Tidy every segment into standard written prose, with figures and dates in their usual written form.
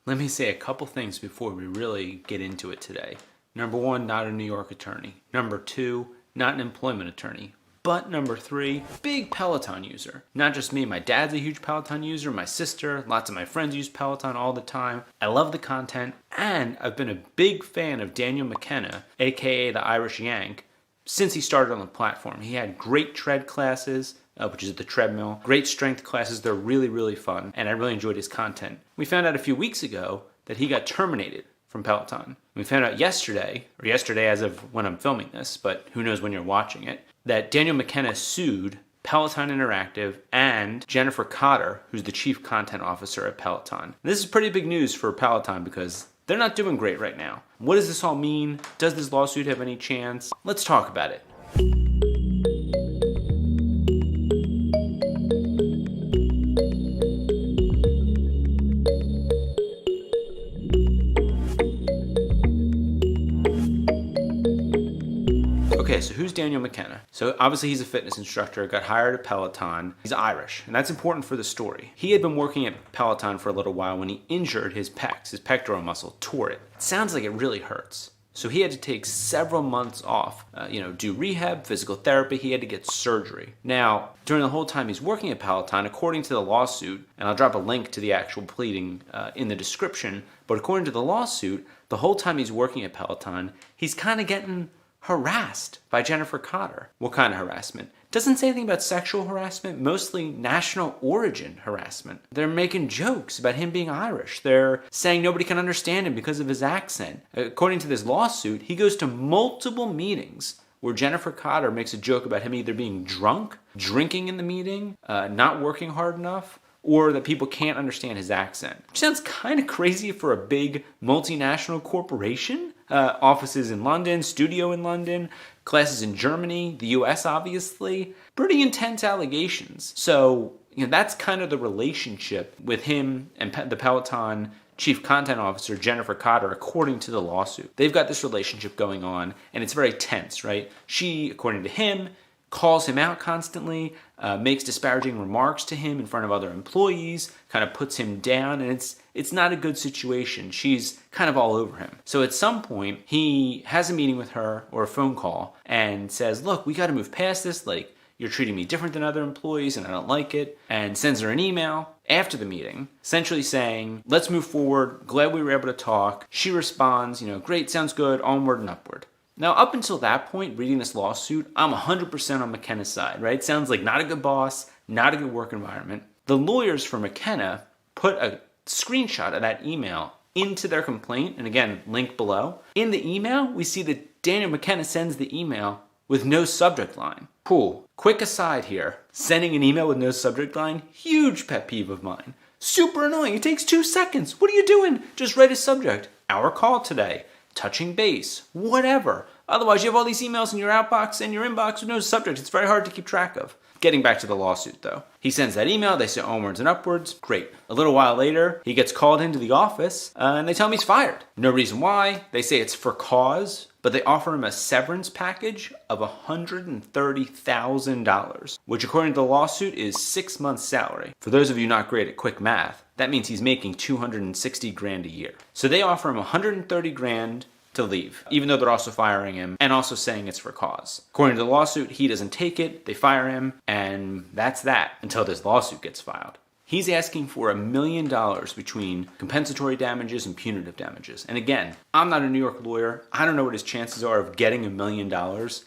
Let me say a couple things before we really get into it today. Number one, not a New York attorney. Number two, not an employment attorney. But number three, big Peloton user. Not just me, my dad's a huge Peloton user, my sister, lots of my friends use Peloton all the time. I love the content, and I've been a big fan of Daniel McKenna, aka the Irish Yank, since he started on the platform. He had great tread classes, which is the treadmill, great strength classes. They're really, really fun, and I really enjoyed his content. We found out a few weeks ago that he got terminated from Peloton. We found out yesterday as of when I'm filming this, but who knows when you're watching it, that Daniel McKenna sued Peloton Interactive and Jennifer Cotter, who's the chief content officer at Peloton. This is pretty big news for Peloton because they're not doing great right now. What does this all mean? Does this lawsuit have any chance? Let's talk about it. Okay, so who's Daniel McKenna? So obviously he's a fitness instructor, got hired at Peloton. He's Irish, and that's important for the story. He had been working at Peloton for a little while when he injured his pecs. His pectoral muscle tore it. It sounds like it really hurts. So he had to take several months off, do rehab, physical therapy. He had to get surgery. Now, during the whole time he's working at Peloton, according to the lawsuit, and I'll drop a link to the actual pleading in the description, but according to the lawsuit, the whole time he's working at Peloton, he's kind of getting harassed by Jennifer Cotter. What kind of harassment? Doesn't say anything about sexual harassment, mostly national origin harassment. They're making jokes about him being Irish. They're saying nobody can understand him because of his accent. According to this lawsuit, he goes to multiple meetings where Jennifer Cotter makes a joke about him either being drunk, drinking in the meeting, not working hard enough, or that people can't understand his accent. Which sounds kind of crazy for a big multinational corporation. Offices in London, studio in London, classes in Germany, the US obviously. Pretty intense allegations. So, that's kind of the relationship with him and the Peloton chief content officer, Jennifer Cotter, according to the lawsuit. They've got this relationship going on, and it's very tense, right? She, according to him, calls him out constantly, makes disparaging remarks to him in front of other employees, kind of puts him down, and it's not a good situation. She's kind of all over him. So at some point, he has a meeting with her or a phone call and says, look, we got to move past this. Like, you're treating me different than other employees and I don't like it. And sends her an email after the meeting, essentially saying, let's move forward. Glad we were able to talk. She responds, great, sounds good, onward and upward. Now, up until that point, reading this lawsuit, I'm 100% on McKenna's side, right? Sounds like not a good boss, not a good work environment. The lawyers for McKenna put a screenshot of that email into their complaint, and again, link below. In the email, we see that Daniel McKenna sends the email with no subject line. Cool. Quick aside here, sending an email with no subject line, huge pet peeve of mine. Super annoying. It takes 2 seconds. What are you doing? Just write a subject. Our call today. Touching base, whatever. Otherwise, you have all these emails in your outbox and your inbox with no subject. It's very hard to keep track of. Getting back to the lawsuit, though. He sends that email. They say onwards and upwards. Great. A little while later, he gets called into the office, and they tell him he's fired. No reason why. They say it's for cause, but they offer him a severance package of $130,000, which according to the lawsuit is 6 months' salary. For those of you not great at quick math, that means he's making $260,000 a year. So they offer him $130,000 to leave, even though they're also firing him and also saying it's for cause. According to the lawsuit, he doesn't take it, they fire him, and that's that until this lawsuit gets filed. He's asking for $1 million between compensatory damages and punitive damages. And again, I'm not a New York lawyer. I don't know what his chances are of getting $1 million.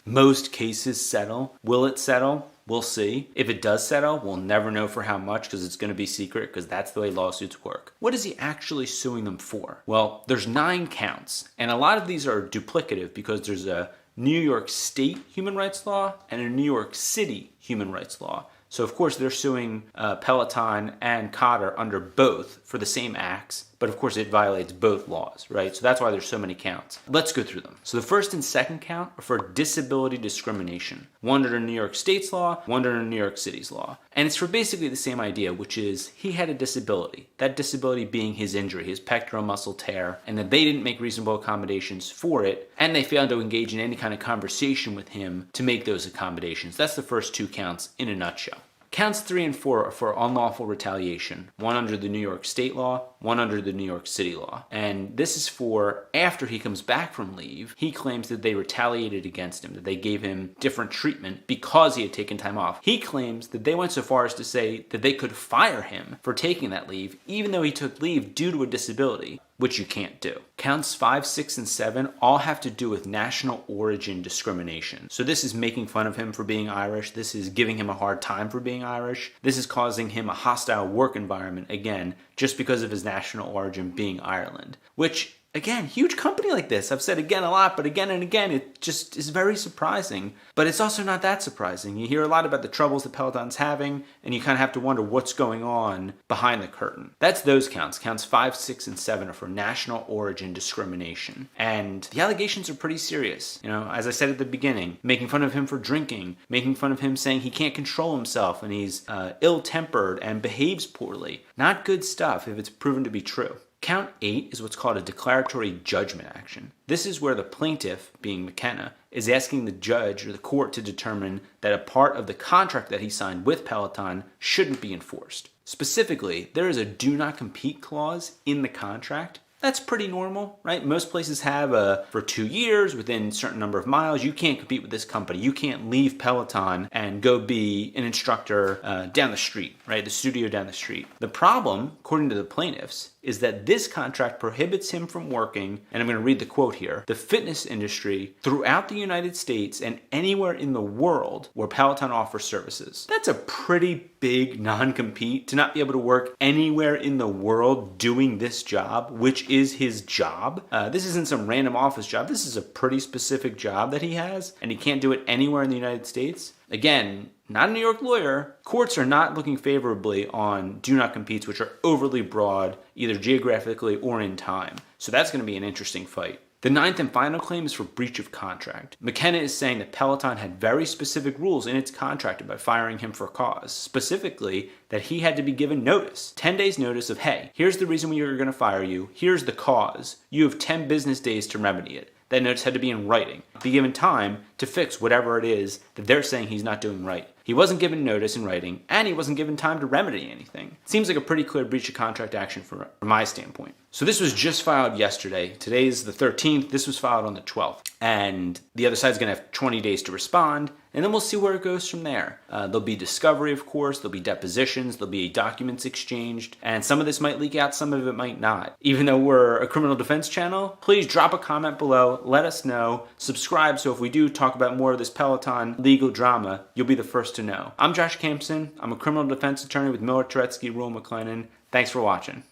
Most cases settle. Will it settle? We'll see. If it does settle, we'll never know for how much because it's going to be secret because that's the way lawsuits work. What is he actually suing them for? Well, there's 9 counts, and a lot of these are duplicative because there's a New York State human rights law and a New York City human rights law. So of course they're suing Peloton and Cotter under both for the same acts, but of course it violates both laws, right? So that's why there's so many counts. Let's go through them. So the first and second count are for disability discrimination. One under New York State's law, one under New York City's law. And it's for basically the same idea, which is he had a disability. That disability being his injury, his pectoral muscle tear, and that they didn't make reasonable accommodations for it, and they failed to engage in any kind of conversation with him to make those accommodations. That's the first 2 counts in a nutshell. Counts 3 and 4 are for unlawful retaliation, one under the New York state law, one under the New York City law. And this is for after he comes back from leave, he claims that they retaliated against him, that they gave him different treatment because he had taken time off. He claims that they went so far as to say that they could fire him for taking that leave, even though he took leave due to a disability, which you can't do. Counts 5, 6, and 7 all have to do with national origin discrimination. So this is making fun of him for being Irish. This is giving him a hard time for being Irish. This is causing him a hostile work environment, again, just because of his national origin being Ireland. Which, again, huge company like this, I've said again a lot, but again and again, it just is very surprising. But it's also not that surprising. You hear a lot about the troubles that Peloton's having, and you kind of have to wonder what's going on behind the curtain. That's those counts. Counts 5, 6, and 7 are for national origin discrimination. And the allegations are pretty serious. You know, as I said at the beginning, making fun of him for drinking, making fun of him saying he can't control himself and he's ill-tempered and behaves poorly. Not good stuff if it's proven to be true. Count 8 is what's called a declaratory judgment action. This is where the plaintiff, being McKenna, is asking the judge or the court to determine that a part of the contract that he signed with Peloton shouldn't be enforced. Specifically, there is a do not compete clause in the contract. That's pretty normal, right? Most places have for 2 years, within a certain number of miles, you can't compete with this company. You can't leave Peloton and go be an instructor down the street, right? The studio down the street. The problem, according to the plaintiffs, is that this contract prohibits him from working, and I'm going to read the quote here, the fitness industry throughout the United States and anywhere in the world where Peloton offers services. That's a pretty big non-compete, to not be able to work anywhere in the world doing this job, which is his job. This isn't some random office job. This is a pretty specific job that he has, and he can't do it anywhere in the United States. Again, not a New York lawyer. Courts are not looking favorably on do not competes, which are overly broad, either geographically or in time. So that's going to be an interesting fight. The 9th and final claim is for breach of contract. McKenna is saying that Peloton had very specific rules in its contract about firing him for cause. Specifically, that he had to be given notice, 10 days notice of, hey, here's the reason we are going to fire you. Here's the cause. You have 10 business days to remedy it. That notice had to be in writing. Be given time to fix whatever it is that they're saying he's not doing right. He wasn't given notice in writing, and he wasn't given time to remedy anything. Seems like a pretty clear breach of contract action from my standpoint. So this was just filed yesterday. Today's the 13th. This was filed on the 12th. And the other side's going to have 20 days to respond, and then we'll see where it goes from there. There'll be discovery, of course. There'll be depositions. There'll be documents exchanged. And some of this might leak out. Some of it might not. Even though we're a criminal defense channel, please drop a comment below. Let us know. Subscribe so if we do talk about more of this Peloton legal drama, you'll be the first to know. I'm Josh Campson. I'm a criminal defense attorney with Miller, Turetsky, McLennan. Thanks for watching.